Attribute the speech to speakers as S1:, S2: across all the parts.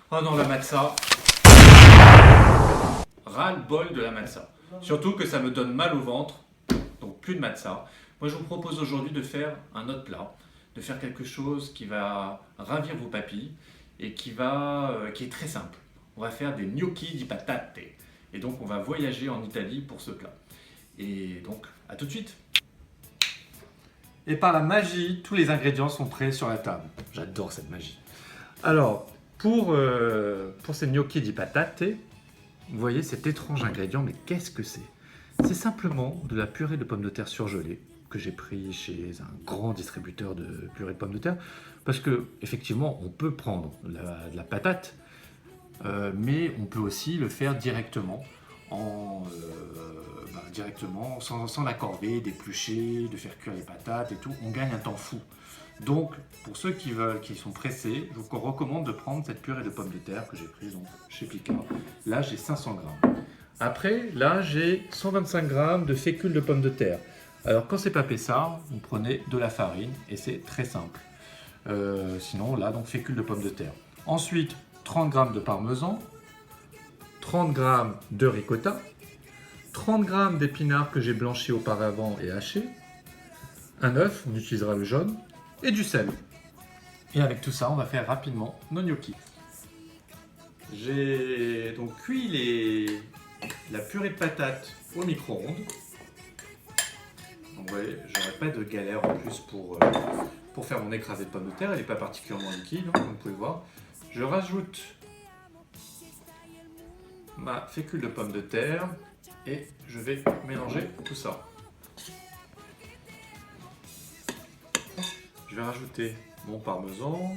S1: Oh non, la matza. Ras-le-bol de la matza. Surtout que ça me donne mal au ventre, donc plus de matza. Moi, je vous propose aujourd'hui de faire un autre plat, de faire quelque chose qui va ravir vos papilles et qui est très simple. On va faire des gnocchi di patate. Et donc, on va voyager en Italie pour ce plat. Et donc, à tout de suite.
S2: Et par la magie, tous les ingrédients sont prêts sur la table. J'adore cette magie. Alors, pour ces gnocchi di patate, vous voyez cet étrange ingrédient, mais qu'est-ce que c'est? C'est simplement de la purée de pommes de terre surgelée que j'ai pris chez un grand distributeur de purée de pommes de terre. Parce que, effectivement, on peut prendre de la patate, mais on peut aussi le faire directement, directement sans la corvée, d'éplucher, de faire cuire les patates et tout. On gagne un temps fou. Donc, pour ceux qui sont pressés, je vous recommande de prendre cette purée de pommes de terre que j'ai prise donc, chez Picard. Là, j'ai 500 grammes. Après, là, j'ai 125 grammes de fécule de pommes de terre. Alors, quand c'est pas Pessard, vous prenez de la farine et c'est très simple. Sinon, là, donc fécule de pommes de terre. Ensuite, 30 grammes de parmesan, 30 grammes de ricotta, 30 grammes d'épinards que j'ai blanchis auparavant et hachés, un œuf, on utilisera le jaune, et du sel. Et avec tout ça, on va faire rapidement nos gnocchis. J'ai donc cuit la purée de patates au micro-ondes. Donc, vous voyez, j'aurai pas de galère en plus pour faire mon écrasé de pommes de terre. Elle n'est pas particulièrement liquide, hein, comme vous pouvez voir. Je rajoute ma fécule de pommes de terre et je vais mélanger tout ça. Je vais rajouter mon parmesan,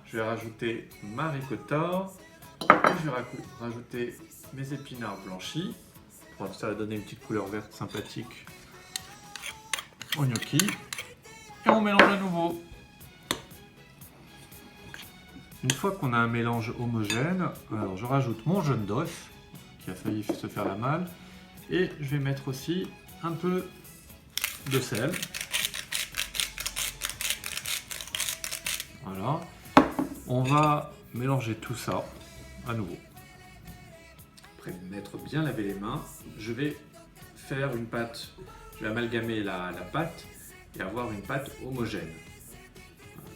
S2: je vais rajouter ma ricotta, et je vais rajouter mes épinards blanchis. Ça va donner une petite couleur verte sympathique au gnocchi. Et on mélange à nouveau. Une fois qu'on a un mélange homogène, alors je rajoute mon jaune d'œuf qui a failli se faire la malle et je vais mettre aussi un peu de sel. Voilà. On va mélanger tout ça à nouveau. Après m'être bien lavé les mains, je vais faire une pâte. Je vais amalgamer la pâte et avoir une pâte homogène.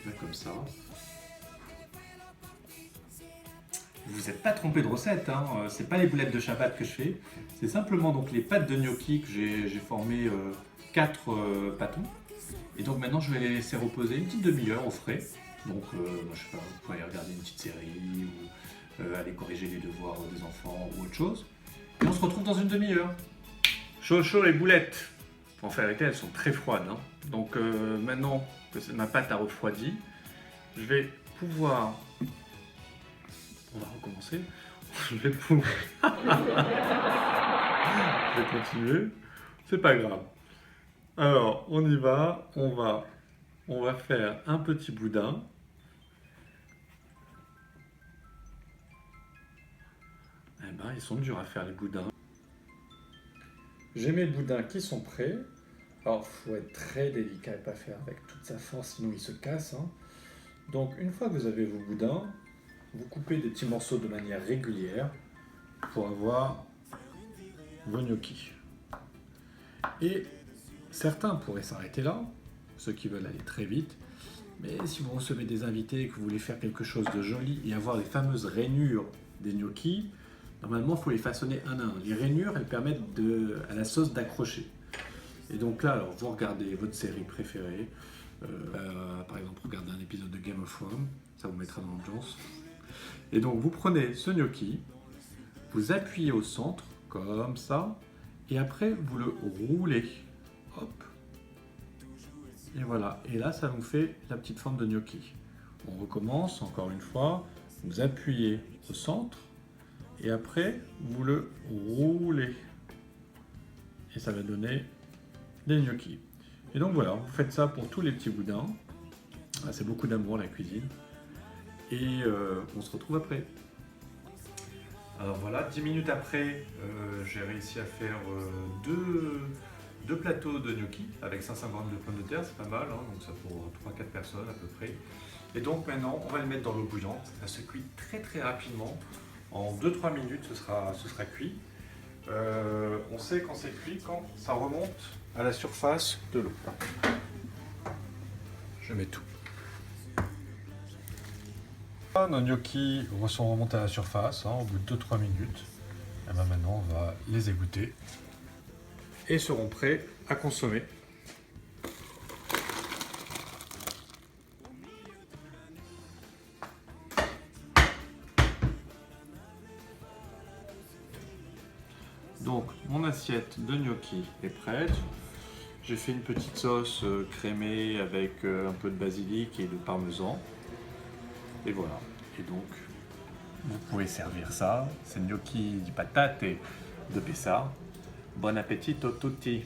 S2: Voilà, comme ça. Vous n'êtes pas trompé de recette, hein. C'est pas les boulettes de Shabbat que je fais, c'est simplement donc les pâtes de gnocchi que j'ai formé 4 pâtons. Et donc maintenant je vais les laisser reposer une petite demi-heure au frais. Donc je sais pas, vous pouvez aller regarder une petite série ou aller corriger les devoirs des enfants ou autre chose. Et on se retrouve dans une demi-heure. Chaud chaud les boulettes. En vérité elles sont très froides, hein. Donc maintenant que ma pâte a refroidi, je vais pouvoir... On va recommencer. Je vais pouvoir... Je vais continuer. C'est pas grave. Alors, on y va. On va faire un petit boudin. Eh ben, ils sont durs à faire les boudins. J'ai mes boudins qui sont prêts. Alors, il faut être très délicat et pas faire avec toute sa force, sinon ils se cassent, hein. Donc, une fois que vous avez vos boudins, vous coupez des petits morceaux de manière régulière pour avoir vos gnocchis. Et certains pourraient s'arrêter là, ceux qui veulent aller très vite, mais si vous recevez des invités et que vous voulez faire quelque chose de joli et avoir les fameuses rainures des gnocchis, normalement il faut les façonner un à un. Les rainures, elles permettent à la sauce d'accrocher. Et donc là, alors, vous regardez votre série préférée, par exemple regardez un épisode de Game of Thrones, ça vous mettra dans l'ambiance. Et donc vous prenez ce gnocchi, vous appuyez au centre, comme ça, et après vous le roulez. Hop. Et voilà. Et là, ça nous fait la petite forme de gnocchi. On recommence encore une fois. Vous appuyez au centre, et après vous le roulez. Et ça va donner des gnocchis. Et donc voilà, vous faites ça pour tous les petits boudins. Ah, c'est beaucoup d'amour la cuisine. Et on se retrouve après. Alors voilà, 10 minutes après, j'ai réussi à faire deux plateaux de gnocchi avec 500 grammes de pommes de terre, c'est pas mal, hein, donc ça pour 3-4 personnes à peu près. Et donc maintenant, on va le mettre dans l'eau bouillante. Ça se cuit très très rapidement. En 2-3 minutes, ce sera cuit. On sait quand c'est cuit quand ça remonte à la surface de l'eau. Je mets tout. Nos gnocchis sont remontés à la surface au bout de 2-3 minutes. Et ben maintenant, on va les égoutter et seront prêts à consommer. Donc, mon assiette de gnocchi est prête. J'ai fait une petite sauce crémée avec un peu de basilic et de parmesan. Et voilà. Et donc, vous pouvez servir ça. C'est gnocchi di patate et de pessar. Bon appétit tutti!